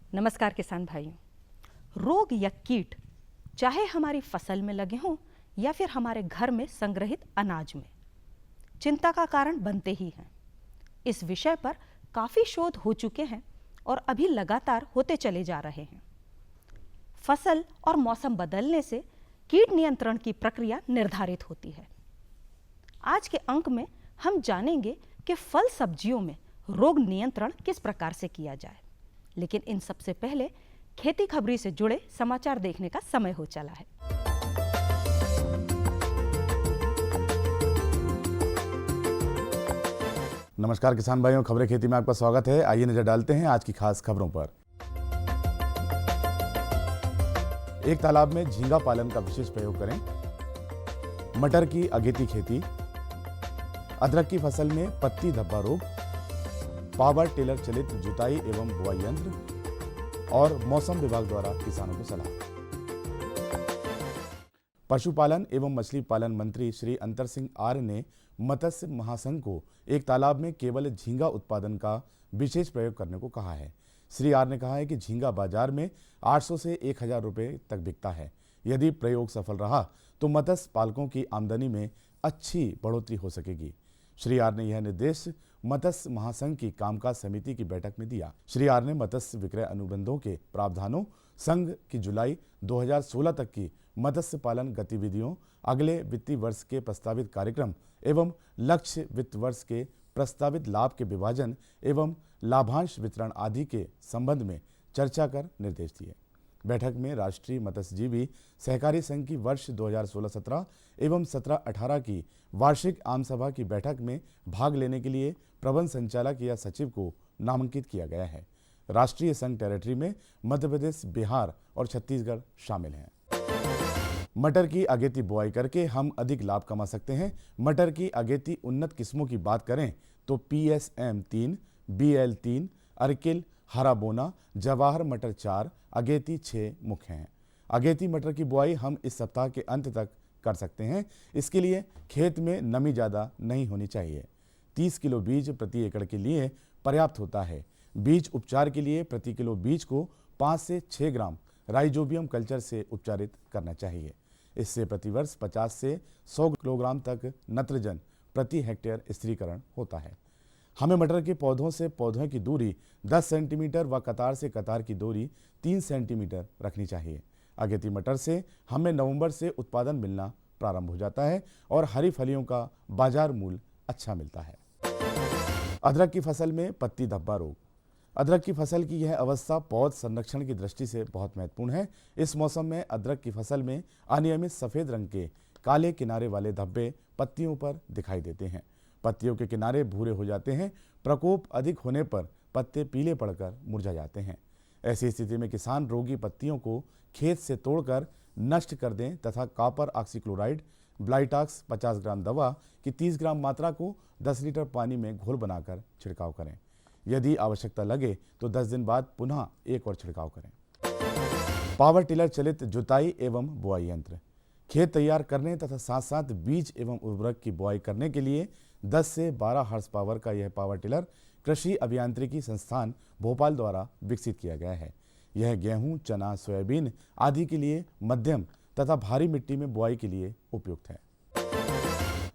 नमस्कार किसान भाइयों। रोग या कीट चाहे हमारी फसल में लगे हों या फिर हमारे घर में संग्रहित अनाज में, चिंता का कारण बनते ही हैं। इस विषय पर काफ़ी शोध हो चुके हैं और अभी लगातार होते चले जा रहे हैं। फसल और मौसम बदलने से कीट नियंत्रण की प्रक्रिया निर्धारित होती है। आज के अंक में हम जानेंगे कि फल सब्जियों में रोग नियंत्रण किस प्रकार से किया जाए। लेकिन इन सबसे पहले खेती खबरी से जुड़े समाचार देखने का समय हो चला है। नमस्कार किसान भाइयों, खबरें खेती में आपका स्वागत है। आइए नजर डालते हैं आज की खास खबरों पर। एक तालाब में झींगा पालन का विशेष प्रयोग करें। मटर की अगेती खेती, अदरक की फसल में पत्ती धब्बा रोग, पावर टिलर चलित जुताई एवं बुआई यंत्र और मौसम विभाग द्वारा किसानों को सलाह। पशुपालन एवं मछली पालन मंत्री श्री अंतर सिंह आर्य ने मत्स्य महासंघ को एक तालाब में केवल झींगा उत्पादन का विशेष प्रयोग करने को कहा है। श्री आर्य ने कहा है कि झींगा बाजार में 800 से 1000 रुपये तक बिकता है। यदि प्रयोग सफल रहा तो मत्स्य पालकों की आमदनी में अच्छी बढ़ोतरी हो सकेगी। श्री आर्य ने यह निर्देश मत्स्य महासंघ की कामकाज समिति की बैठक में दिया। श्री आर्य ने मत्स्य विक्रय अनुबंधों के प्रावधानों, संघ की जुलाई 2016 तक की मत्स्य पालन गतिविधियों, अगले वित्तीय वर्ष के प्रस्तावित कार्यक्रम एवं लक्ष्य वित्त वर्ष के प्रस्तावित लाभ के विभाजन एवं लाभांश वितरण आदि के संबंध में चर्चा कर निर्देश दिए। बैठक में राष्ट्रीय मत्स्यजीवी सहकारी संघ की वर्ष 2016-17 एवं 17-18 की वार्षिक आम सभा की बैठक में भाग लेने के लिए प्रबंध संचालक या सचिव को नामांकित किया गया है। राष्ट्रीय संघ टेरिटरी में मध्य प्रदेश, बिहार और छत्तीसगढ़ शामिल हैं। मटर की अगेती बुआई करके हम अधिक लाभ कमा सकते हैं। मटर की अगेती उन्नत किस्मों की बात करें तो PSM 3, BL 3, अर्किल, हरा बोना, जवाहर मटर 4, अगेती 6 मुख्य हैं। अगेती मटर की बुआई हम इस सप्ताह के अंत तक कर सकते हैं। इसके लिए खेत में नमी ज़्यादा नहीं होनी चाहिए। 30 किलो बीज प्रति एकड़ के लिए पर्याप्त होता है। बीज उपचार के लिए प्रति किलो बीज को 5 से 6 ग्राम राइजोबियम कल्चर से उपचारित करना चाहिए। इससे प्रतिवर्ष 50 से 100 किलोग्राम तक नत्रजन प्रति हेक्टेयर स्थिरीकरण होता है। हमें मटर के पौधों से पौधों की दूरी 10 सेंटीमीटर व कतार से कतार की दूरी 3 सेंटीमीटर रखनी चाहिए। अगेती मटर से हमें नवंबर से उत्पादन मिलना प्रारंभ हो जाता है और हरी फलियों का बाजार मूल्य अच्छा मिलता है। अदरक की फसल में पत्ती धब्बा रोग। अदरक की फसल की यह अवस्था पौध संरक्षण की दृष्टि से बहुत महत्वपूर्ण है। इस मौसम में अदरक की फसल में अनियमित सफ़ेद रंग के काले किनारे वाले धब्बे पत्तियों पर दिखाई देते हैं। पत्तियों के किनारे भूरे हो जाते हैं। प्रकोप अधिक होने पर पत्ते पीले पड़कर मुरझा जाते हैं। ऐसी स्थिति में किसान रोगी पत्तियों को खेत से तोड़कर नष्ट कर दें तथा कॉपर ऑक्सीक्लोराइड ब्लाइटॉक्स 50 ग्राम दवा की 30 ग्राम मात्रा को 10 लीटर पानी में घोल बनाकर छिड़काव करें। यदि आवश्यकता लगे तो 10 दिन बाद पुनः एक और छिड़काव करें। पावर टिलर चलित जुताई एवं बुआई यंत्र। खेत तैयार करने तथा साथ साथ बीज एवं उर्वरक की बुआई करने के लिए 10 से 12 हॉर्स पावर का यह पावर टिलर कृषि अभियांत्रिकी संस्थान भोपाल द्वारा विकसित किया गया है। यह गेहूं, चना, सोयाबीन आदि के लिए मध्यम तथा भारी मिट्टी में बुआई के लिए उपयुक्त है।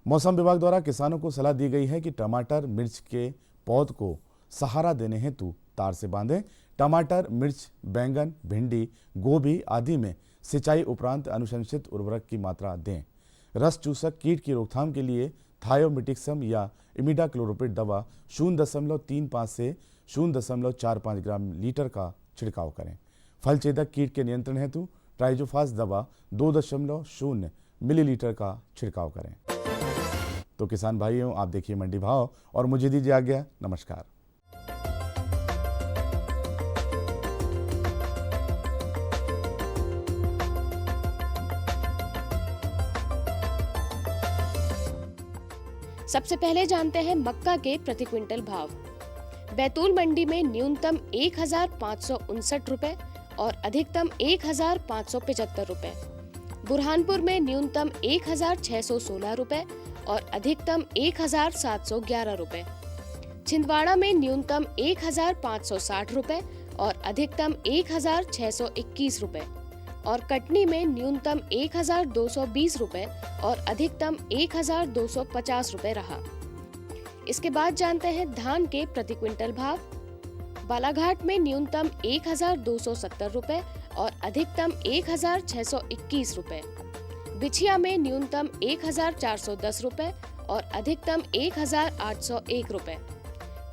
मौसम विभाग द्वारा किसानों को सलाह दी गई है कि टमाटर, मिर्च के पौध को सहारा देने हेतु तार से बांधें। टमाटर, मिर्च, बैंगन, भिंडी, गोभी आदि में सिंचाई उपरांत अनुशंसित उर्वरक की मात्रा दें। रस चूसक कीट की रोकथाम के लिए थायोमिटिक्सम या इमिडाक्लोप्रिड दवा 0.35 से 0.45 ग्राम लीटर का छिड़काव करें। फल छेदक कीट के नियंत्रण हेतु ट्राइजोफास दवा 2.0 मिलीलीटर का छिड़काव करें। तो किसान भाइयों, आप देखिए मंडी भाव और मुझे दीजिए आज्ञा। नमस्कार। सबसे पहले जानते हैं मक्का के प्रति क्विंटल भाव। बैतूल मंडी में न्यूनतम 1559 रुपए और अधिकतम 1575 रुपए। बुरहानपुर में न्यूनतम 1616 रुपए और अधिकतम 1711 रुपए। छिंदवाड़ा में न्यूनतम 1560 रुपए और अधिकतम 1,621 रुपए और कटनी में न्यूनतम 1,220 रुपए और अधिकतम 1,250 रुपए रहा। इसके बाद जानते हैं धान के प्रति क्विंटल भाव। बालाघाट में न्यूनतम 1,270 रुपए और अधिकतम 1,621 रुपए। बिछिया में न्यूनतम 1,410 रुपए और अधिकतम 1,801 रुपए।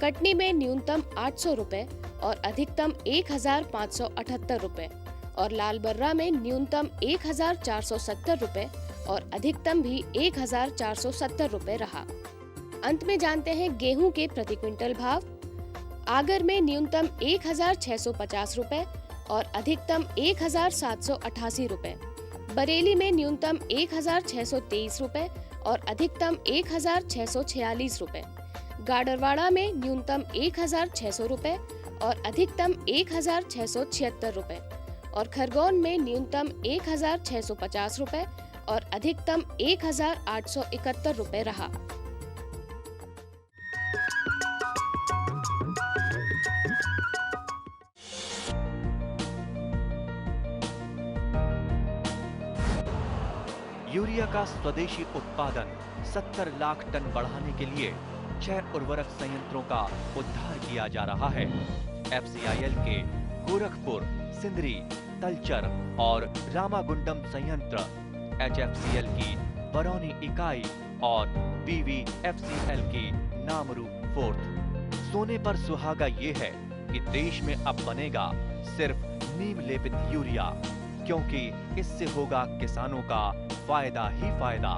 कटनी में न्यूनतम 800 रुपए और अधिकतम 1,578 रुपए और लालबर्रा में न्यूनतम 1,470 रुपए और अधिकतम भी 1,470 रुपए रहा। अंत में जानते हैं गेहूं के प्रति क्विंटल भाव। आगर में न्यूनतम 1,650 रुपए और अधिकतम 1,788 रुपए। बरेली में न्यूनतम 1,623 रुपए और अधिकतम 1,646 रुपए। गाडरवाड़ा में न्यूनतम 1,600 रुपए और अधिकतम 1,676 रुपए और खरगोन में न्यूनतम 1,650 रुपए और अधिकतम 1,871 रुपए रहा। यूरिया का स्वदेशी उत्पादन 70 लाख टन बढ़ाने के लिए 6 उर्वरक संयंत्रों का उद्धार किया जा रहा है। FCIL के गोरखपुर, सिंदरी, तलचर और रामागुंडम संयंत्र, HFCL की बरौनी इकाई और BVFCL की नामरू फोर्थ। सोने पर सुहागा ये है कि देश में अब बनेगा सिर्फ नीम लेपित यूरिया, क्योंकि इससे होगा किसानों का फायदा ही फायदा।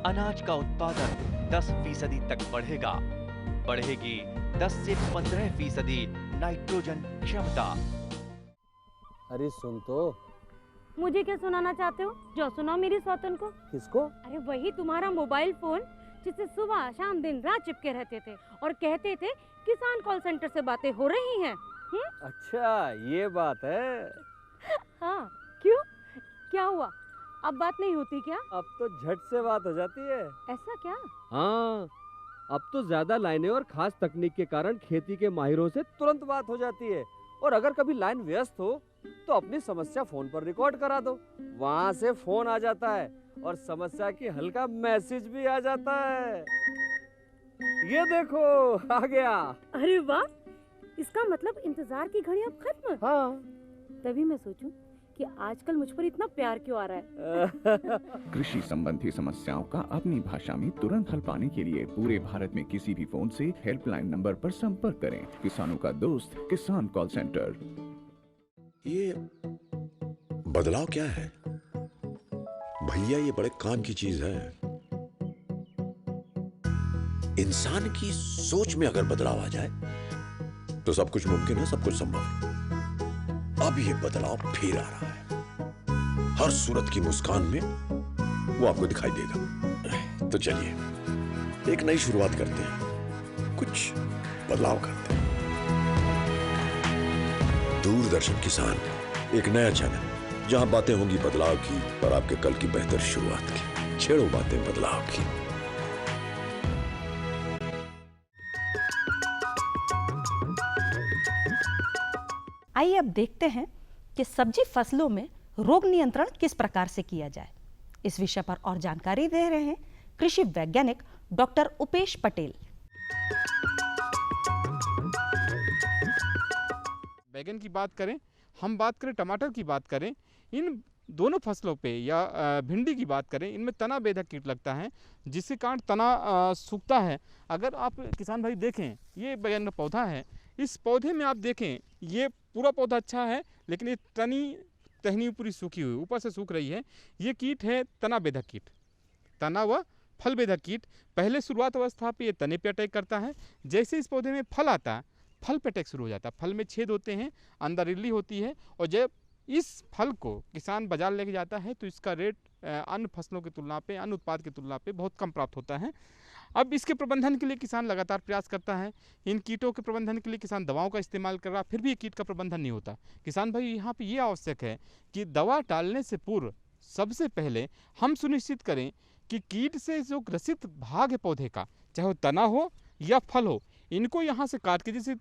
अनाज का उत्पादन 10% तक बढ़ेगा। बढ़ेगी 10 से 15% नाइट्रोजन क्षमता। अरे सुन तो। मुझे क्या सुनाना चाहते हो? जो सुनाओ मेरी सौतन को। किसको? अरे वही तुम्हारा मोबाइल फोन जिससे सुबह शाम दिन रात चिपके रहते थे और कहते थे किसान कॉल सेंटर से बातें हो रही हैं। अच्छा ये बात है। हाँ क्यों, क्या हुआ? अब बात नहीं होती क्या? अब तो झट से बात हो जाती है। ऐसा क्या? हाँ, अब तो ज्यादा लाइनें और खास तकनीक के कारण खेती के माहिरों से तुरंत बात हो जाती है। और अगर कभी लाइन व्यस्त हो तो अपनी समस्या फोन पर रिकॉर्ड करा दो, वहाँ से फोन आ जाता है और समस्या की हल का मैसेज भी आ जाता है। ये देखो आ गया। अरे वाह, इसका मतलब इंतजार की घड़ी अब खत्म। हाँ, तभी मैं सोचूं कि आजकल मुझ पर इतना प्यार क्यों आ रहा है। कृषि संबंधी समस्याओं का अपनी भाषा में तुरंत हल पाने के लिए पूरे भारत में किसी भी फोन से हेल्पलाइन नंबर पर संपर्क करें। किसानों का दोस्त किसान कॉल सेंटर। ये बदलाव क्या है भैया? ये बड़े काम की चीज है। इंसान की सोच में अगर बदलाव आ जाए तो सब कुछ मुमकिन है, सब कुछ संभव है। अब ये बदलाव फिर आ रहा है। हर सूरत की मुस्कान में वो आपको दिखाई देगा। तो चलिए एक नई शुरुआत करते हैं, कुछ बदलाव करते हैं। दूरदर्शन किसान, एक नया चैनल जहां बातें होंगी बदलाव की और आपके कल की बेहतर शुरुआत की। छेड़ो बातें बदलाव की। आइए अब देखते हैं कि सब्जी फसलों में रोग नियंत्रण किस प्रकार से किया जाए। इस विषय पर और जानकारी दे रहे हैं कृषि वैज्ञानिक डॉक्टर उपेश पटेल। बैगन की बात करें, हम बात करें टमाटर की बात करें, इन दोनों फसलों पे या भिंडी की बात करें, इनमें तना बेधक कीट लगता है जिसके कारण तना सूखता है। अगर आप किसान भाई देखें, ये बैगन का पौधा है, इस पौधे में आप देखें ये पूरा पौधा अच्छा है लेकिन ये टहनी पूरी सूखी हुई, ऊपर से सूख रही है। ये कीट है तना बेधक कीट, तना व फल बेधक कीट। पहले शुरुआत अवस्था पे ये तने पे अटैक करता है। जैसे इस पौधे में फल आता है, फल पे अटैक शुरू हो जाता है। फल में छेद होते हैं, अंदर इल्ली होती है और जब इस फल को किसान बाजार लेके जाता है तो इसका रेट अन्य फसलों की तुलना पे, अन्य उत्पाद की तुलना पे बहुत कम प्राप्त होता है। अब इसके प्रबंधन के लिए किसान लगातार प्रयास करता है। इन कीटों के प्रबंधन के लिए किसान दवाओं का इस्तेमाल कर रहा है, फिर भी ये कीट का प्रबंधन नहीं होता। किसान भाई यहाँ पे ये आवश्यक है कि दवा डालने से पूर्व सबसे पहले हम सुनिश्चित करें कि कीट से जो ग्रसित भाग है पौधे का, चाहे वो तना हो या फल हो, इनको यहाँ से काट के, जैसे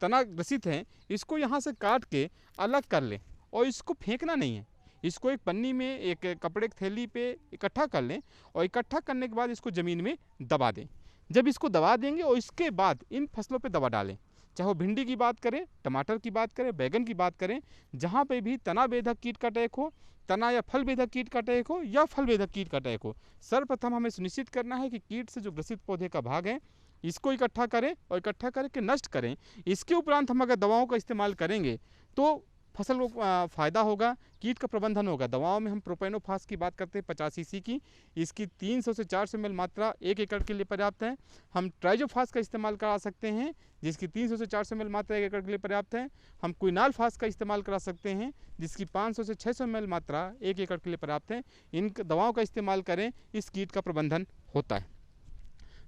तना ग्रसित हैं इसको यहाँ से काट के अलग कर लें और इसको फेंकना नहीं है, इसको एक पन्नी में एक कपड़े की थैली पे इकट्ठा कर लें और इकट्ठा करने के बाद इसको ज़मीन में दबा दें। जब इसको दबा देंगे और इसके बाद इन फसलों पे दवा डालें, चाहे वो भिंडी की बात करें, टमाटर की बात करें, बैगन की बात करें, जहाँ पे भी तना बेधक कीट का अटैक हो, तना या फल बेधक कीट का अटैक हो या फल बेधक कीट का अटैक हो, सर्वप्रथम हमें सुनिश्चित करना है कि कीट से जो ग्रसित पौधे का भाग है इसको इकट्ठा करें और इकट्ठा करके नष्ट करें। इसके उपरांत हम अगर दवाओं का इस्तेमाल करेंगे तो फसल को फ़ायदा होगा, कीट का प्रबंधन होगा। दवाओं में हम प्रोपेनोफास की बात करते हैं 50 सीसी की, इसकी 300 से 400 ml मात्रा 1 एकड़ के लिए पर्याप्त है। हम ट्राइजोफास का इस्तेमाल करा सकते हैं जिसकी 300 से 400 ml मात्रा 1 एकड़ के लिए पर्याप्त है। हम क्विनालफास का इस्तेमाल करा सकते हैं जिसकी 500 से 600 ml मात्रा 1 एकड़ के लिए पर्याप्त है। इन दवाओं का इस्तेमाल करें, इस कीट का प्रबंधन होता है।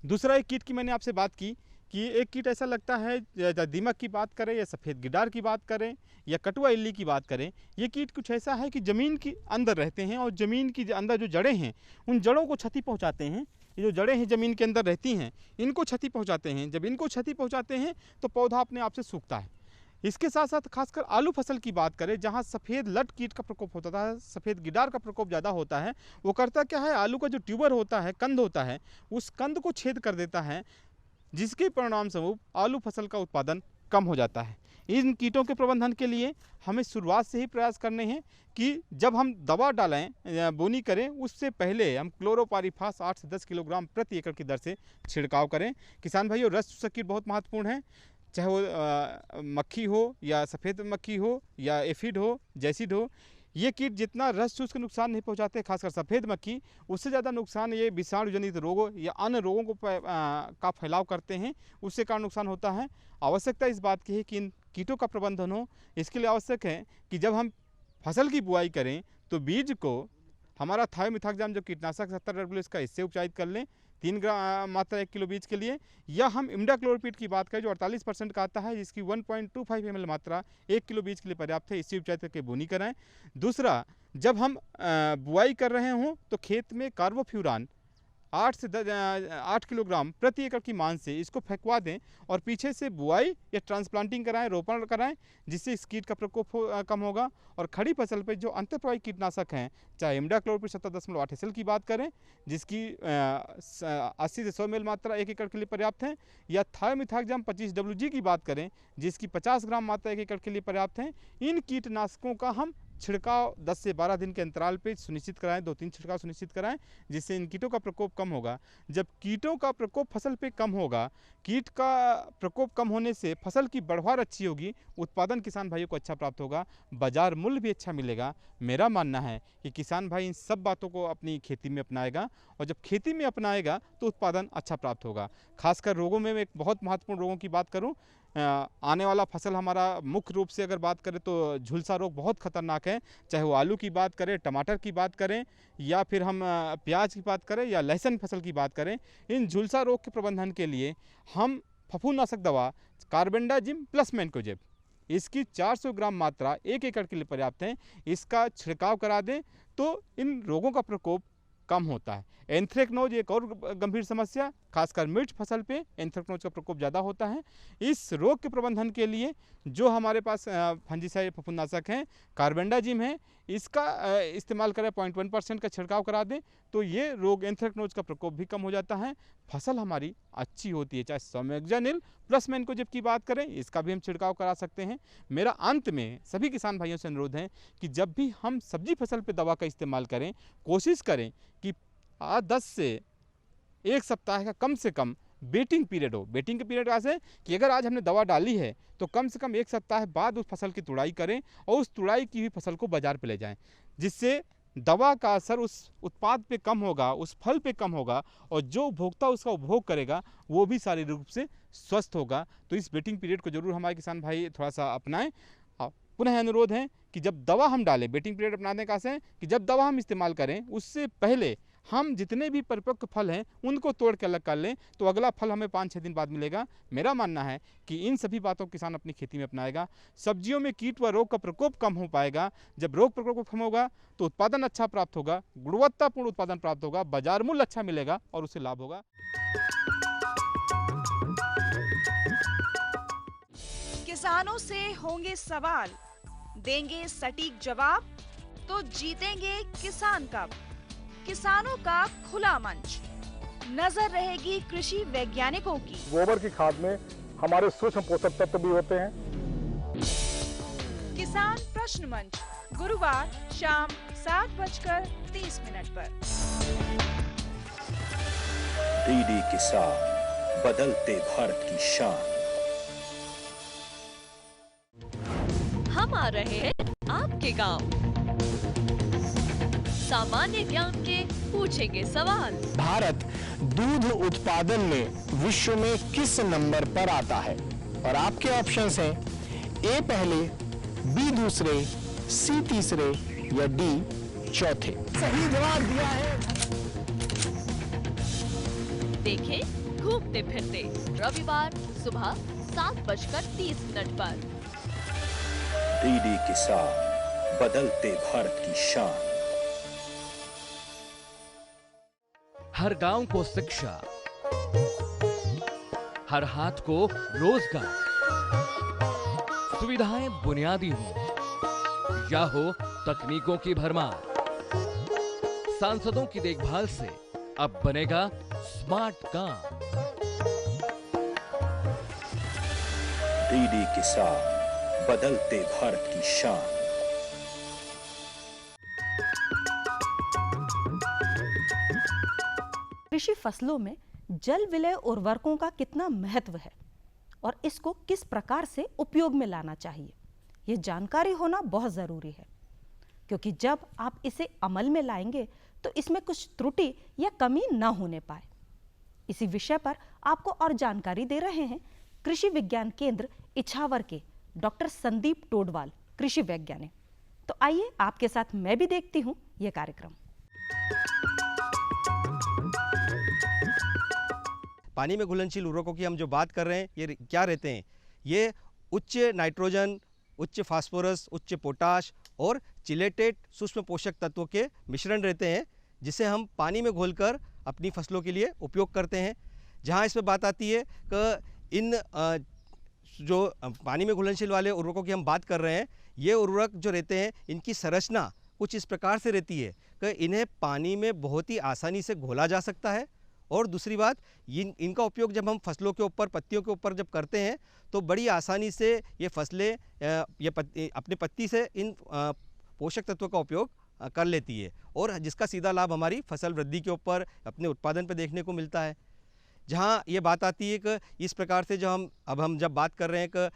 दूसरा एक कीट की मैंने आपसे बात की कि एक कीट ऐसा लगता है, दीमक की बात करें या सफ़ेद गिडार की बात करें या कटुआ इल्ली की बात करें, ये कीट कुछ ऐसा है कि ज़मीन के अंदर रहते हैं और ज़मीन की अंदर जो जड़ें हैं उन जड़ों को क्षति पहुंचाते हैं। ये जो जड़ें हैं ज़मीन के अंदर रहती हैं इनको क्षति पहुंचाते हैं। जब इनको क्षति पहुंचाते हैं तो पौधा अपने आप से सूखता है। इसके साथ साथ खासकर आलू फसल की बात करें जहाँ सफ़ेद लट कीट का प्रकोप होता है, सफ़ेद गिडार का प्रकोप ज़्यादा होता है, वो करता क्या है, आलू का जो ट्यूबर होता है, कंद होता है, उस कंद को छेद कर देता है, जिसके परिणाम स्वरूप आलू फसल का उत्पादन कम हो जाता है। इन कीटों के प्रबंधन के लिए हमें शुरुआत से ही प्रयास करने हैं कि जब हम दवा डालें या बोनी करें उससे पहले हम क्लोरोपारीफास 8 से 10 किलोग्राम प्रति एकड़ की दर से छिड़काव करें। किसान भाइयों, रस चूसक कीट बहुत महत्वपूर्ण है, चाहे वो मक्खी हो या सफ़ेद मक्खी हो या एफिड हो, जैसिड हो। ये कीट जितना रस चूस के नुकसान नहीं पहुंचाते, खासकर सफ़ेद मक्खी, उससे ज़्यादा नुकसान ये विषाणु जनित रोगों या अन्य रोगों को का फैलाव करते हैं, उससे कारण नुकसान होता है। आवश्यकता इस बात की है कि इन कीटों का प्रबंधन हो। इसके लिए आवश्यक है कि जब हम फसल की बुआई करें तो बीज को हमारा थायोमिथाक्जाम जो कीटनाशक 70 WS का इससे उपचारित कर लें 3 ग्राम मात्रा 1 किलो बीज के लिए, या हम इमिडाक्लोरपिड की बात करें जो 48% का आता है जिसकी 1.25 ml मात्रा 1 किलो बीज के लिए पर्याप्त है, इससे उपचारित करके बोनी कराएं। दूसरा, जब हम बुआई कर रहे हों तो खेत में कार्बोफ्यूरान 8 किलोग्राम प्रति एकड़ की मान से इसको फेंकवा दें और पीछे से बुआई या ट्रांसप्लांटिंग कराएं, रोपण कराएं, जिससे इस कीट का प्रकोप कम होगा। और खड़ी फसल पे जो अंतःप्रवाही कीटनाशक हैं, चाहे इमिडाक्लोरपिड 70.8 SL की बात करें जिसकी 80 से 100 ml मात्रा 1 एकड़ के लिए पर्याप्त है, या थायोमिथाक्जाम 25 WG की बात करें जिसकी 50 ग्राम मात्रा 1 एकड़ के लिए पर्याप्त है। इन कीटनाशकों का हम छिड़काव 10 से 12 दिन के अंतराल पे सुनिश्चित कराएं, 2-3 छिड़काव सुनिश्चित कराएं, जिससे इन कीटों का प्रकोप कम होगा। जब कीटों का प्रकोप फसल पे कम होगा, कीट का प्रकोप कम होने से फसल की बढ़वार अच्छी होगी, उत्पादन किसान भाइयों को अच्छा प्राप्त होगा, बाजार मूल्य भी अच्छा मिलेगा। मेरा मानना है कि किसान भाई इन सब बातों को अपनी खेती में अपनाएगा और जब खेती में अपनाएगा तो उत्पादन अच्छा प्राप्त होगा। खासकर रोगों में मैं एक बहुत महत्वपूर्ण रोगों की बात करूँ, आने वाला फसल हमारा मुख्य रूप से अगर बात करें तो झुलसा रोग बहुत खतरनाक है, चाहे वो आलू की बात करें, टमाटर की बात करें या फिर हम प्याज की बात करें या लहसुन फसल की बात करें। इन झुलसा रोग के प्रबंधन के लिए हम फफूंदनाशक दवा कार्बेंडाजिम प्लस मैंकोजेब, इसकी 400 ग्राम मात्रा 1 एकड़ के लिए पर्याप्त है, इसका छिड़काव करा दें तो इन रोगों का प्रकोप कम होता है। एंथ्रेक्नोज एक और गंभीर समस्या, खासकर मिर्च फसल पे एंथ्रेक्नोज का प्रकोप ज़्यादा होता है। इस रोग के प्रबंधन के लिए जो हमारे पास फंजीसाइड फफूंदनाशक हैं, कार्बेंडाजिम है, इसका इस्तेमाल करें, 0.1% का छिड़काव करा दें तो ये रोग एंथ्रेक्नोज का प्रकोप भी कम हो जाता है, फसल हमारी अच्छी होती है। चाहे सोमेक्जानिल प्लस मैंकोजेब की बात करें, इसका भी हम छिड़काव करा सकते हैं। मेरा अंत में सभी किसान भाइयों से अनुरोध है कि जब भी हम सब्जी फसल पे दवा का इस्तेमाल करें, कोशिश करें कि 10 से 1 सप्ताह का कम से कम बेटिंग पीरियड हो। बेटिंग के पीरियड ऐसे कि अगर आज हमने दवा डाली है तो कम से कम 1 सप्ताह बाद उस फसल की तुड़ाई करें और उस तुड़ाई की हुई फसल को बाजार पे ले जाएं, जिससे दवा का असर उस उत्पाद पे कम होगा, उस फल पे कम होगा और जो उपभोक्ता उसका उपभोग करेगा वो भी शारीरिक रूप से स्वस्थ होगा। तो इस बेटिंग पीरियड को जरूर हमारे किसान भाई थोड़ा सा अपनाएं। पुनः अनुरोध है कि जब दवा हम डालें, बेटिंग पीरियड अपनाने का है कि जब दवा हम इस्तेमाल करें उससे पहले हम जितने भी परिपक्व फल हैं उनको तोड़ के अलग कर लें तो अगला फल हमें 5-6 दिन बाद मिलेगा। मेरा मानना है कि इन सभी बातों को किसान अपनी खेती में अपनाएगा, सब्जियों में कीट व रोग का प्रकोप कम हो पाएगा। जब रोग प्रकोप कम होगा तो उत्पादन अच्छा प्राप्त होगा, गुणवत्तापूर्ण उत्पादन प्राप्त होगा, बाजार मूल्य अच्छा मिलेगा और उससे लाभ होगा। किसानों से होंगे सवाल, देंगे सटीक जवाब, तो जीतेंगे किसान कप। किसानों का खुला मंच, नजर रहेगी कृषि वैज्ञानिकों की। गोबर की खाद में हमारे सूक्ष्म पोषक तत्व भी होते हैं। किसान प्रश्न मंच, गुरुवार शाम 7:30 पर। डीडी किसान, बदलते भारत की शान। हम आ रहे हैं आपके गांव, सामान्य ज्ञान के पूछेंगे सवाल। भारत दूध उत्पादन में विश्व में किस नंबर पर आता है? और आपके ऑप्शंस हैं ए पहले, बी दूसरे, सी तीसरे या डी चौथे। सही जवाब दिया है। देखें घूमते फिरते रविवार सुबह 7:30 पर। डीडी किसान, बदलते भारत की शान। हर गांव को शिक्षा, हर हाथ को रोजगार, सुविधाएं बुनियादी हो या हो तकनीकों की भरमार, सांसदों की देखभाल से अब बनेगा स्मार्ट काम। डीडी किसान, बदलते भारत की शान। कृषि फसलों में जल विलय उर्वरकों का कितना महत्व है और इसको किस प्रकार से उपयोग में लाना चाहिए, ये जानकारी होना बहुत ज़रूरी है, क्योंकि जब आप इसे अमल में लाएंगे तो इसमें कुछ त्रुटि या कमी न होने पाए। इसी विषय पर आपको और जानकारी दे रहे हैं कृषि विज्ञान केंद्र इछावर के डॉक्टर संदीप टोडवाल, कृषि वैज्ञानिक। तो आइए आपके साथ मैं भी देखती हूँ ये कार्यक्रम। पानी में घुलनशील उर्वरकों की हम जो बात कर रहे हैं, ये क्या रहते हैं? ये उच्च नाइट्रोजन, उच्च फास्फोरस, उच्च पोटाश और चिलेटेड सूक्ष्म पोषक तत्वों के मिश्रण रहते हैं, जिसे हम पानी में घोलकर अपनी फसलों के लिए उपयोग करते हैं। जहाँ इसमें बात आती है कि इन जो पानी में घुलनशील वाले उर्वरकों की हम बात कर रहे हैं, ये उर्वरक जो रहते हैं, इनकी संरचना कुछ इस प्रकार से रहती है कि इन्हें पानी में बहुत ही आसानी से घोला जा सकता है। और दूसरी बात, इनका उपयोग जब हम फसलों के ऊपर, पत्तियों के ऊपर जब करते हैं, तो बड़ी आसानी से ये फसलें अपने पत्ती से इन पोषक तत्वों का उपयोग कर लेती है, और जिसका सीधा लाभ हमारी फसल वृद्धि के ऊपर, अपने उत्पादन पर देखने को मिलता है। जहाँ ये बात आती है कि इस प्रकार से जो हम जब बात कर रहे हैं कि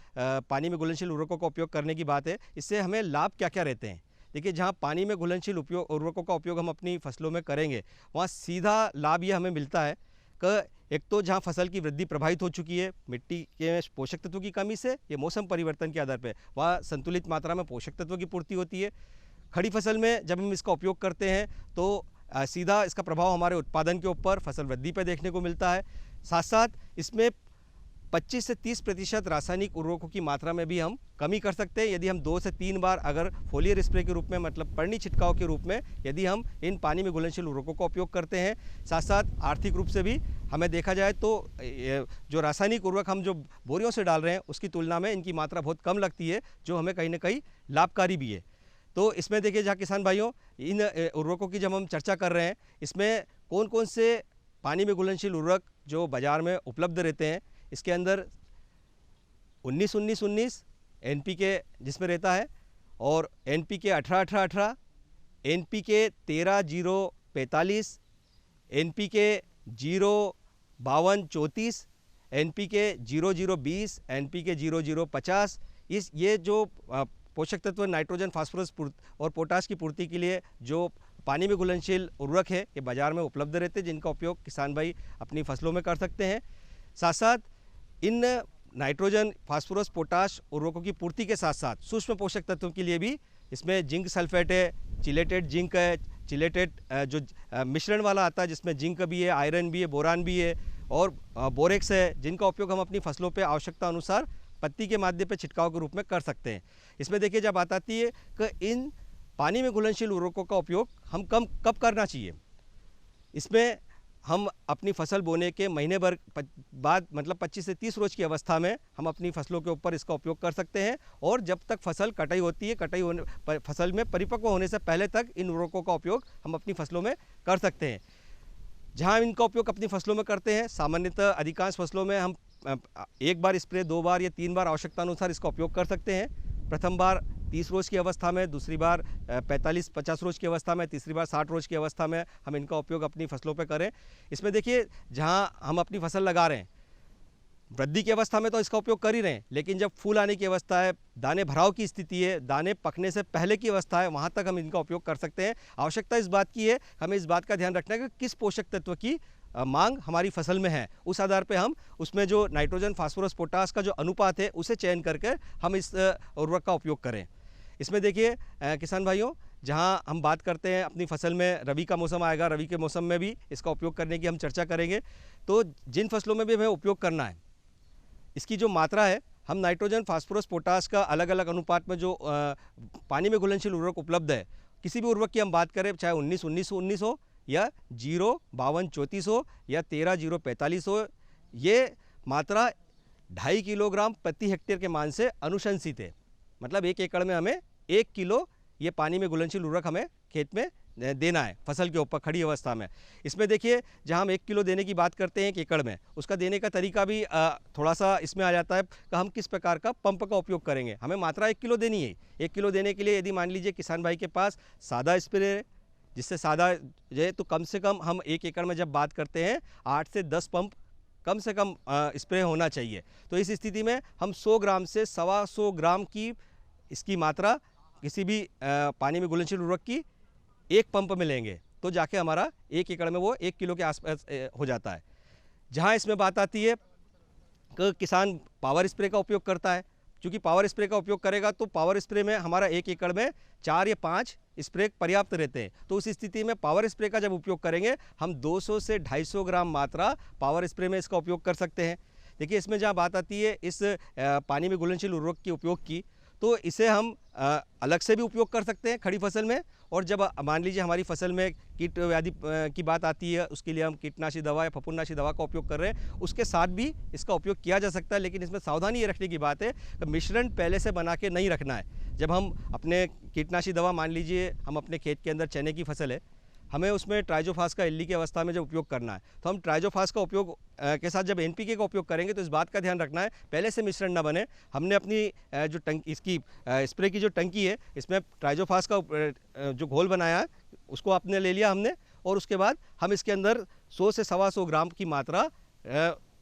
पानी में घुलनशील उर्वरकों का उपयोग करने की बात है, इससे हमें लाभ क्या क्या रहते हैं। देखिए, जहाँ पानी में घुलनशील उर्वरकों का उपयोग हम अपनी फसलों में करेंगे, वहाँ सीधा लाभ ये हमें मिलता है कि एक तो जहाँ फसल की वृद्धि प्रभावित हो चुकी है मिट्टी के पोषक तत्वों की कमी से, ये मौसम परिवर्तन के आधार पर, वहाँ संतुलित मात्रा में पोषक तत्वों की पूर्ति होती है। खड़ी फसल में जब हम इसका उपयोग करते हैं तो सीधा इसका प्रभाव हमारे उत्पादन के ऊपर, फसल वृद्धि पर देखने को मिलता है। साथ साथ इसमें 25 से 30% रासायनिक उर्वरकों की मात्रा में भी हम कमी कर सकते हैं, यदि हम 2 से 3 बार अगर फोलियर स्प्रे के रूप में, मतलब पर्णी छिड़काव के रूप में, यदि हम इन पानी में घुलनशील उर्वरकों का उपयोग करते हैं। साथ साथ आर्थिक रूप से भी हमें देखा जाए तो जो रासायनिक उर्वरक हम जो बोरियों से डाल रहे हैं, उसकी तुलना में इनकी मात्रा बहुत कम लगती है, जो हमें कहीं ना कहीं लाभकारी भी है। तो इसमें देखिए, जहाँ किसान भाइयों, इन उर्वरकों की जब हम चर्चा कर रहे हैं, इसमें कौन कौन से पानी में घुलनशील उर्वरक जो बाज़ार में उपलब्ध रहते हैं, इसके अंदर 19-19-19 NPK जिसमें रहता है, और NPK 18-18-18, NPK 13-0-45, NPK 0-52-34, NPK 0-0-20, NPK 0-0-50। ये जो पोषक तत्व नाइट्रोजन, फास्फोरस और पोटाश की पूर्ति के लिए जो पानी में घुलनशील उर्वरक है, ये बाज़ार में उपलब्ध रहते हैं, जिनका उपयोग किसान भाई अपनी फसलों में कर सकते हैं। साथ साथ इन नाइट्रोजन, फास्फोरस, पोटाश उर्वरकों की पूर्ति के साथ साथ सूक्ष्म पोषक तत्वों के लिए भी इसमें जिंक सल्फेट है, चिलेटेड जिंक है, चिलेटेड जो मिश्रण वाला आता है जिसमें जिंक भी है, आयरन भी है, बोरान भी है, और बोरेक्स है, जिनका उपयोग हम अपनी फसलों पे आवश्यकता अनुसार पत्ती के माध्यम पे छिड़काव के रूप में कर सकते हैं। इसमें देखिए, जब बात आती है कि इन पानी में घुलनशील उर्वरकों का उपयोग हम कब करना चाहिए, इसमें हम अपनी फसल बोने के महीने भर बाद मतलब 25 से 30 रोज की अवस्था में हम अपनी फसलों के ऊपर इसका उपयोग कर सकते हैं। और जब तक फसल कटाई होती है, कटाई होने फसल में परिपक्व होने से पहले तक इन उर्वरकों का उपयोग हम अपनी फसलों में कर सकते हैं। जहां इनका उपयोग अपनी फसलों में करते हैं, सामान्यतः अधिकांश फसलों में हम एक बार स्प्रे, 2 बार या 3 बार आवश्यकता अनुसार इसका उपयोग कर सकते हैं। प्रथम बार 30 रोज की अवस्था में, दूसरी बार 45-50 रोज की अवस्था में, तीसरी बार 60 रोज की अवस्था में हम इनका उपयोग अपनी फसलों पर करें। इसमें देखिए, जहां हम अपनी फसल लगा रहे हैं, वृद्धि की अवस्था में तो इसका उपयोग कर ही रहे हैं, लेकिन जब फूल आने की अवस्था है, दाने भराव की स्थिति है, दाने पकने से पहले की अवस्था है, वहाँ तक हम इनका उपयोग कर सकते हैं। आवश्यकता इस बात की है, हमें इस बात का ध्यान रखना है कि किस पोषक तत्व की मांग हमारी फसल में है। उस आधार पे हम उसमें जो नाइट्रोजन, फास्फोरस, पोटास का जो अनुपात है उसे चयन करके हम इस उर्वरक का उपयोग करें। इसमें देखिए किसान भाइयों, जहां हम बात करते हैं अपनी फसल में, रबी का मौसम आएगा, रबी के मौसम में भी इसका उपयोग करने की हम चर्चा करेंगे। तो जिन फसलों में भी हमें उपयोग करना है, इसकी जो मात्रा है, हम नाइट्रोजन, फास्फोरस, पोटास का अलग अलग अनुपात में जो पानी में घुलनशील उर्वरक उपलब्ध है, किसी भी उर्वरक की हम बात करें, चाहे 19-19-19 हो या 0-52-34 हो या 13-0-45 हो, ये मात्रा 2.5 किलोग्राम प्रति हेक्टेयर के मान से अनुशंसित है। मतलब 1 एकड़ में हमें 1 किलो ये पानी में घुलनशील उर्वरक हमें खेत में देना है, फसल के ऊपर खड़ी अवस्था में। इसमें देखिए, जहां हम 1 किलो देने की बात करते हैं 1 एकड़ में, उसका देने का तरीका भी थोड़ा सा इसमें आ जाता है कि हम किस प्रकार का पंप का उपयोग करेंगे। हमें मात्रा 1 किलो देनी है। 1 किलो देने के लिए यदि मान लीजिए किसान भाई के पास सादा स्प्रे है, जिससे सादा है, तो कम से कम हम 1 एकड़ में जब बात करते हैं 8 से 10 पंप कम से कम स्प्रे होना चाहिए। तो इस स्थिति में हम 100 ग्राम से 125 ग्राम की इसकी मात्रा किसी भी पानी में घुलनशील उर्वरक की 1 पंप में लेंगे, तो जाके हमारा 1 एकड़ में वो 1 किलो के आसपास हो जाता है। जहाँ इसमें बात आती है कि किसान पावर स्प्रे का उपयोग करता है, क्योंकि पावर स्प्रे का उपयोग करेगा तो पावर स्प्रे में हमारा 1 एकड़ में 4 या 5 स्प्रे पर्याप्त रहते हैं। तो उस स्थिति में पावर स्प्रे का जब उपयोग करेंगे, हम 200 से 250 ग्राम मात्रा पावर स्प्रे में इसका उपयोग कर सकते हैं। देखिए, इसमें जहाँ बात आती है इस पानी में घुलनशील उर्वरक के उपयोग की, तो इसे हम अलग से भी उपयोग कर सकते हैं खड़ी फसल में। और जब मान लीजिए हमारी फसल में कीट व्याधि की बात आती है, उसके लिए हम कीटनाशी दवा या फफूंदनाशी दवा का उपयोग कर रहे हैं, उसके साथ भी इसका उपयोग किया जा सकता है। लेकिन इसमें सावधानी ये रखने की बात है कि मिश्रण पहले से बना के नहीं रखना है। जब हम अपने कीटनाशी दवा, मान लीजिए हम अपने खेत के अंदर चने की फसल है, हमें उसमें ट्राइजोफास का इल्ली की अवस्था में जब उपयोग करना है, तो हम ट्राइजोफास का उपयोग के साथ जब एनपीके का उपयोग करेंगे तो इस बात का ध्यान रखना है पहले से मिश्रण ना बने। हमने अपनी जो टंकी, इसकी स्प्रे की जो टंकी है, इसमें ट्राइजोफास का जो घोल बनाया है उसको आपने ले लिया हमने, और उसके बाद हम इसके अंदर 100 से 125 ग्राम की मात्रा,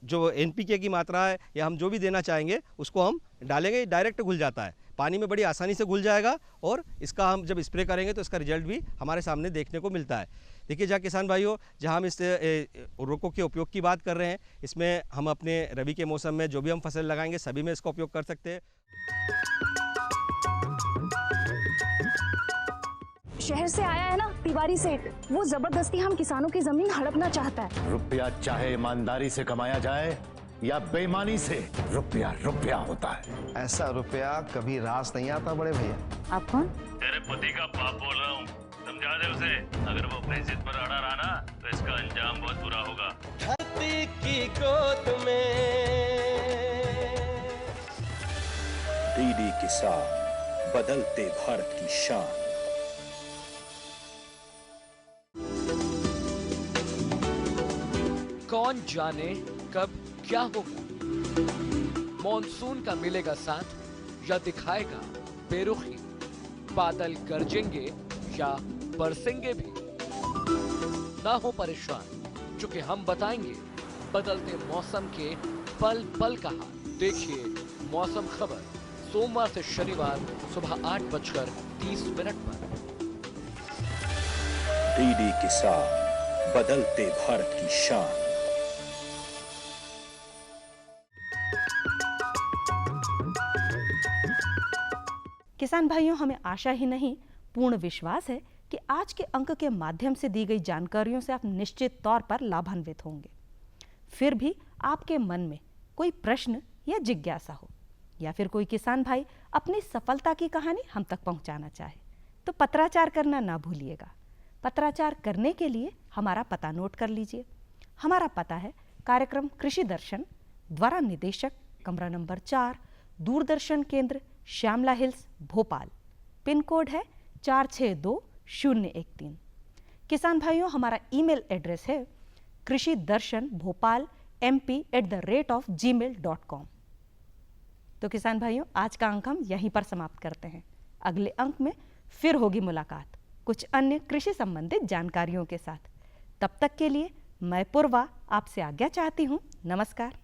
जो एनपीके की मात्रा है या हम जो भी देना चाहेंगे उसको हम डालेंगे। डायरेक्ट घुल जाता है, पानी में बड़ी आसानी से घुल जाएगा, और इसका हम जब स्प्रे करेंगे तो इसका रिजल्ट भी हमारे सामने देखने को मिलता है। देखिए, जहाँ किसान भाइयों, जहाँ हम इस उर्वरकों के उपयोग की बात कर रहे हैं, इसमें हम अपने रबी के मौसम में जो भी हम फसल लगाएंगे सभी में इसका उपयोग कर सकते हैं। शहर से आया है ना तिवारी सेठ, वो जबरदस्ती हम किसानों की जमीन हड़पना चाहता है। रुपया चाहे ईमानदारी से कमाया जाए या बेईमानी से, रुपया रुपया होता है। ऐसा रुपया कभी रास नहीं आता बड़े भैया। आप कौन? तेरे पति का बाप बोल रहा हूँ, समझा दे उसे। अगर वो अपनी जिद पर अड़ा रहा ना तो इसका अंजाम बहुत बुरा होगा। धरती की गोद में डीडी किसान, बदलते भारत की शान। कौन जाने कब क्या होगा, मॉनसून का मिलेगा साथ या दिखाएगा बेरुखी, बादल गरजेंगे या बरसेंगे भी। ना हो परेशान, क्योंकि हम बताएंगे बदलते मौसम के पल पल का हाल। देखिए मौसम खबर सोमवार से शनिवार सुबह 8:30 पर। डीडी किसान, बदलते भारत की शान। किसान भाइयों, हमें आशा ही नहीं पूर्ण विश्वास है कि आज के अंक के माध्यम से दी गई जानकारियों से आप निश्चित तौर पर लाभान्वित होंगे। फिर भी आपके मन में कोई प्रश्न या जिज्ञासा हो, या फिर कोई किसान भाई अपनी सफलता की कहानी हम तक पहुंचाना चाहे, तो पत्राचार करना ना भूलिएगा। पत्राचार करने के लिए हमारा पता नोट कर लीजिए। हमारा पता है कार्यक्रम कृषि दर्शन, द्वारा निदेशक, कमरा नंबर 4, दूरदर्शन केंद्र, Shyamla Hills, Bhopal. Pin code है 462013। किसान भाइयों, हमारा ईमेल एड्रेस है krishidarshanbhopal mp@gmail.com। तो किसान भाइयों, आज का अंक हम यहीं पर समाप्त करते हैं। अगले अंक में फिर होगी मुलाकात कुछ अन्य कृषि संबंधित जानकारियों के साथ। तब तक के लिए मैं पूर्वा आपसे आज्ञा चाहती हूँ। नमस्कार।